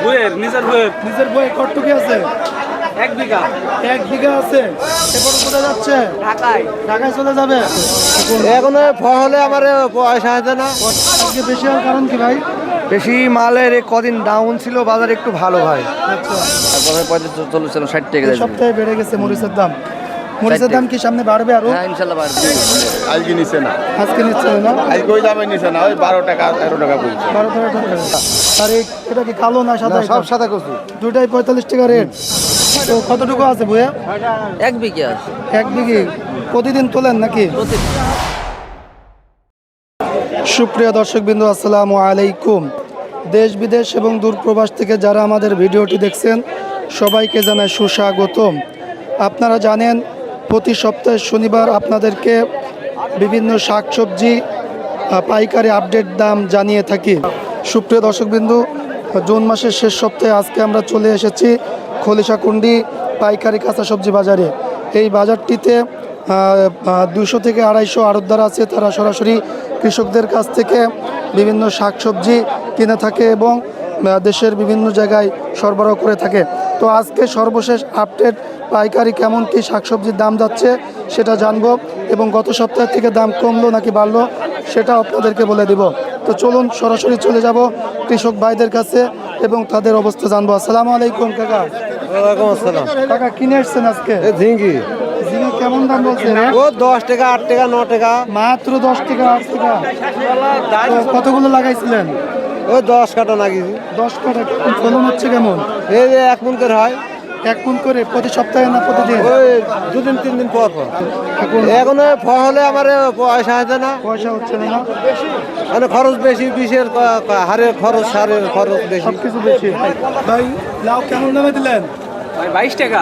বইয়ের নিজের বই কতটুকু আছে? 1 বিঘা। 1 বিঘা আছে। এরপর কোথায় যাচ্ছে? ঢাকায় চলে যাবে। এখন ফলে আমার পয়সা আছে না। আজকে বেশি হওয়ার কারণ কি ভাই? বেশি মালের কদিন ডাউন ছিল, বাজার একটু ভালো ভাই। আচ্ছা, তারপরে 35 ছিল 60 টাকা। এই সপ্তাহে বেড়ে গেছে মরিচের দাম। মরিচের দাম কি সামনে বাড়বে আরো? হ্যাঁ ইনশাআল্লাহ বাড়বে। আজকে নিচ্ছে না, আজকে নিচ্ছে না? আজকে ওই দামে নিচ্ছে না, ওই 12 টাকা 13 টাকা বলছে। 12-13 টাকা। আর এটা কি কালো না সাদা? সব সাদা কচু। দুটাই 45 টাকা রেট। তো কতটুকু আছে বইয়া? 1 বিঘা আছে। 1 বিঘি। প্রতিদিন তোলেন নাকি? সুপ্রিয় দর্শকবৃন্দ, আসসালামু আলাইকুম। দেশ বিদেশ এবং দূরপ্রবাস থেকে যারা আমাদের ভিডিওটি দেখছেন সবাইকে জানাই সুস্বাগতম। আপনারা জানেন প্রতি সপ্তাহে শনিবার আপনাদেরকে বিভিন্ন শাকসবজি পাইকারি আপডেট দাম জানিয়ে থাকি। সুপ্রিয় দর্শকবৃন্দ, জুন মাসের শেষ সপ্তাহে আজকে আমরা চলে এসেছি খলিশাকুণ্ডি পাইকারি কাঁচা সবজি বাজারে। এই বাজারটিতে 200 থেকে 250 আড়তদার আছে। তারা সরাসরি কৃষকদের কাছ থেকে বিভিন্ন শাকসবজি কিনে থাকে এবং দেশের বিভিন্ন জায়গায় সরবরাহ করে থাকে। তো আজকে সর্বশেষ আপডেট পাইকারি কেমন কি শাকসবজির দাম যাচ্ছে সেটা জানবো এবং গত সপ্তাহ থেকে দাম কমলো নাকি বাড়লো সেটা আপনাদেরকে বলে দিব। তো চলুন সরাসরি চলে যাব কৃষক ভাইদের কাছে এবং তাদের অবস্থা জানবো। আসসালামু আলাইকুম কাকা। ওয়ালাইকুম আসসালাম। কাকা কিনে আসছেন আজকে? ঝিঙ্গি ঝিঙে কেমন দাম বলছেন? ও 10 টাকা 8 টাকা 9 টাকা। মাত্র 10 টাকা 8 টাকা। তো কতগুলো লাগাইছিলেন? ওই 10 কাটা লাগিয়েছি। 10 কাটা। ফলন হচ্ছে কেমন? এই যে 1 মণ করে হয়। 1 মণ করে প্রতি সপ্তাহে না প্রতিদিন? ওই 2 দিন 3 দিন পর পর। এখন ফলে আমার পয়সা আছে না। পয়সা হচ্ছে না? মানে খরচ বেশি, বিষের হারের খরচ, সারের খরচ বেশি। সবকিছু বেশি। ভাই লাউ কেমন দামে দিলেন? ভাই 22 টাকা।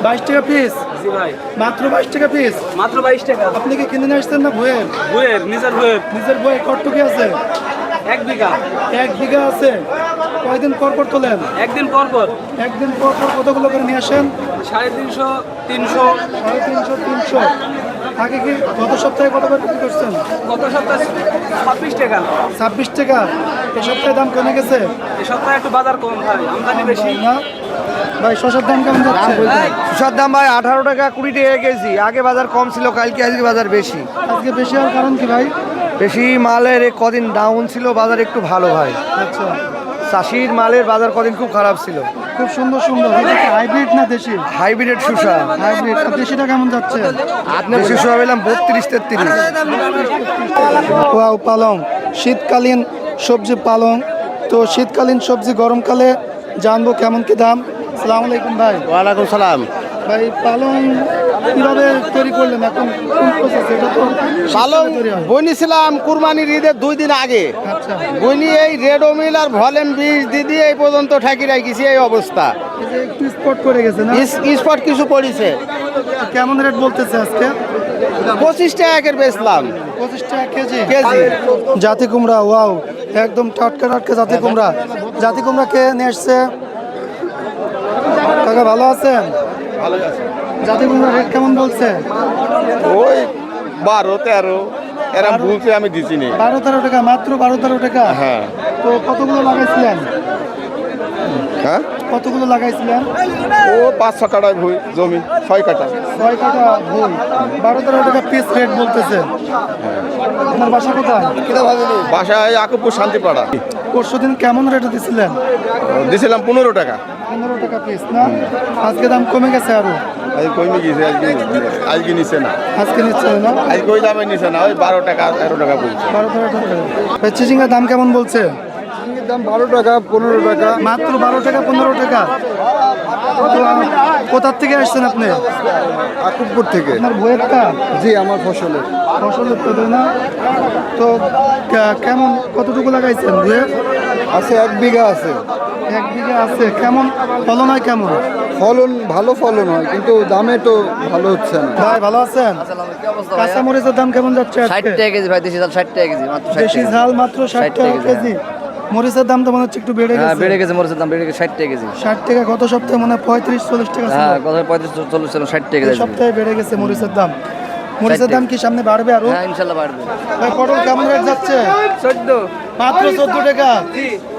22 টাকা পিস? জি ভাই, মাত্র 22 টাকা পিস? মাত্র 22 টাকা। আপনি কি কিনে নিয়ে আসছেন না বইয়ের? নিজের বইয়ের নিজের বই কতটুকু আছে? 1 বিঘা। 1 বিঘা আছে। কয়দিন পর পর তোলেন? একদিন পর পর। একদিন পর পর কতগুলো করে নিয়ে আসেন? 350, 300। 350, 300। আগে কি গত সপ্তাহে কত করে বিক্রি করছেন? গত সপ্তাহে 26 টাকা। 26 টাকা। এই সপ্তাহে দাম কমে গেছে এই সপ্তাহে একটু বাজার কম ভাই, আমদানি বেশি। না ভাই? শসার দাম কেমন যাচ্ছে? শসার দাম ভাই 18 টাকা 20 টাকা কেজি। আগে বাজার কম ছিল, কালকে আজকে বাজার বেশি। আজকে বেশি হওয়ার কারণ কি ভাই? বেশি মালের কদিন ডাউন ছিল, বাজার একটু ভালো ভাই। আচ্ছা, চাষির মালের বাজার কদিন খুব খারাপ ছিল। খুব সুন্দর সুন্দর। এটা কি হাইব্রিড না দেশি? হাইব্রিড শসা। হাইব্রিড। আর দেশিটা কেমন যাচ্ছে? দেশি শসা পেলাম 32-33। ওয়াও, পালং। শীতকালীন সবজি পালং। তো শীতকালীন সবজি গরমকালে জানবো কেমন কি দাম। আসসালামু আলাইকুম ভাই। ওয়ালাইকুম সালাম। ভাই পালং কিভাবে তৈরি করলেন? এখন কোন প্রসেস? এটা তো পালং শীতকালে তৈরি হয়। বইনিছিলাম কুরবানির ঈদের 2 দিন আগে। আচ্ছা, বইনি এই রেডোমিল আর ভলেন বীজ দিয়ে এই পর্যন্ত ঠাকি রাখিছি, এই অবস্থা। এই যে একটু স্পট করে গেছে না? স্পট কিছু পড়েছে। কেমন রেট বলতেছে আজকে? 25 টাকা বেচলাম 25 টাকা কেজি। কেজি। জাতি কুমড়া, ওয়াও, একদম টাটকা টাটকা জাতি কুমড়া। জাতি কুমড়া কে নিয়ে আসছে? কাকা ভালো আছেন? জাতি কুমড়া রেট কেমন বলছে? ওই 12-13 এরা বলছে, আমি দিচ্ছি নি। 12-13 টাকা। মাত্র 12-13 টাকা? হ্যাঁ। তো কতগুলো লাগাইছিলেন? হ্যাঁ, কতগুলো লাগাইছিলেন? ও 5-6 কাটায় ভুই জমি, 6 কাটা। 6 টাকা ভুল। 12-13 টাকা পিস রেট বলতেছে। আপনার বাসা কোথায়? বাসায় আকুপুর শান্তিপাড়া। পরশুদিন কেমন রেটে দিছিলেন? দিছিলাম 15 টাকা। 15 টাকা পিস না? আজকে দাম কমে গেছে আরো? আজকে কমে গেছে, আজকে নিচ্ছে না, আজকে নিচ্ছে না? আজকে ওই দামে নিচ্ছে না, ওই 12 টাকা 13 টাকা বলছে। 12-13 টাকা। চিচিঙ্গার দাম কেমন বলছে? দাম 12 টাকা 15 টাকা। মাত্র 12 টাকা 15 টাকা। তো কোথার থেকে আসছেন আপনি? আকুপুর থেকে। আপনার বইয়েরটা? জি, আমার ফসলের। ফসলের তো তাই না? তো কেমন কতটুকু লাগাইছেন বইয়ে? আছে 1 বিঘা আছে। 1 বিঘা আছে। কেমন ফলন হয়? কেমন ফলন? ভালো ফলন হয়, কিন্তু দামে তো ভালো হচ্ছে না। ভাই ভালো আছেন? কাঁচা মরিচের দাম কেমন যাচ্ছে আজকে? 60 টাকা কেজি ভাই। দেশি ঝাল 60 টাকা কেজি মাত্র। দেশি ঝাল মাত্র 60 টাকা কেজি। মরিচের দাম তো মনে হচ্ছে একটু বেড়ে হ্যাঁ গেছে। বেড়ে গেছে, মরিচের দাম বেড়ে গেছে 60 টাকা কেজি। 60 টাকা। গত সপ্তাহে মনে হয় 35-40 টাকা ছিল। হ্যাঁ, গত 35-40 ছিল, 60 টাকা এই কেজি। সপ্তাহে বেড়ে গেছে মরিচের দাম। মরিচের দাম কি সামনে বাড়বে আরো? হ্যাঁ ইনশাল্লাহ বাড়বে। ভাই পটল কেমন রেট যাচ্ছে? 14 মাত্র 14 টাকা।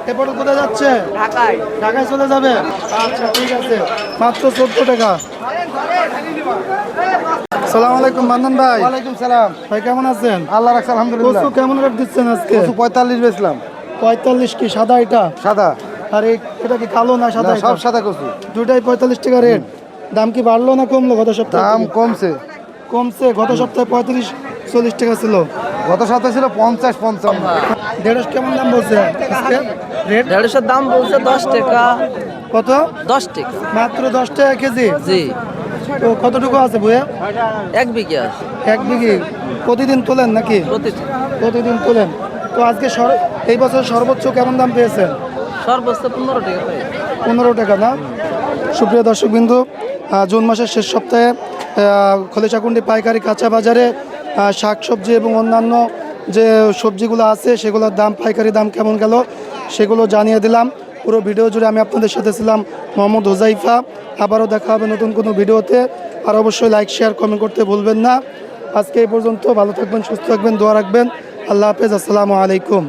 এ পটল কোথায় যাচ্ছে? ঢাকায়। ঢাকায় চলে যাবে? আচ্ছা ঠিক আছে, মাত্র 14 টাকা। আসসালামু আলাইকুম মান্নান ভাই। ওয়ালাইকুম সালাম। ভাই কেমন আছেন? আল্লাহ রাখছে আলহামদুলিল্লাহ। কচু কেমন রেট দিচ্ছেন আজকে? 45 বেচলাম। 45 কি সাদা এটা? সাদা আর এটা কি কালো না সাদা? সব এটা? সাদা কচু। দুটাই 45 টাকা রেট। দাম কি বাড়লো না কমলো গত সপ্তাহে? দাম কমছে। কমছে, গত সপ্তাহে 35-40 টাকা ছিল। গত সপ্তাহে ছিল 50-55। ঢেঁড়স কেমন দাম বলছে আজকে রেট? 150 দাম বলছে 10 টাকা। কত? 10 টাকা। মাত্র 10 টাকা কেজি। জি। তো কতটুকু আছে বইয়া? 1 বিঘা আছে। 1 বিঘি। প্রতিদিন তোলেন নাকি? প্রতিদিন তোলেন। তো আজকে এই বছর সর্বোচ্চ কেমন দাম পেয়েছেন? সর্বোচ্চ 15 টাকা পাই। 15 টাকা না? সুপ্রিয় দর্শকবিন্দু, জুন মাসের শেষ সপ্তাহে খলিশাকুণ্ডি পাইকারি কাঁচা বাজারে শাকসবজি এবং অন্যান্য যে সবজিগুলো আছে সেগুলোর দাম, পাইকারি দাম কেমন গেল সেগুলো জানিয়ে দিলাম। পুরো ভিডিও জুড়ে আমি আপনাদের সাথে ছিলাম মোহাম্মদ হুজাইফা। আবারও দেখা হবে নতুন কোনো ভিডিওতে। আর অবশ্যই লাইক শেয়ার কমেন্ট করতে ভুলবেন না। আজকে এই পর্যন্ত। ভালো থাকবেন, সুস্থ থাকবেন, দোয়া রাখবেন। আল্লাহ হাফেজ, আসসালামু আলাইকুম।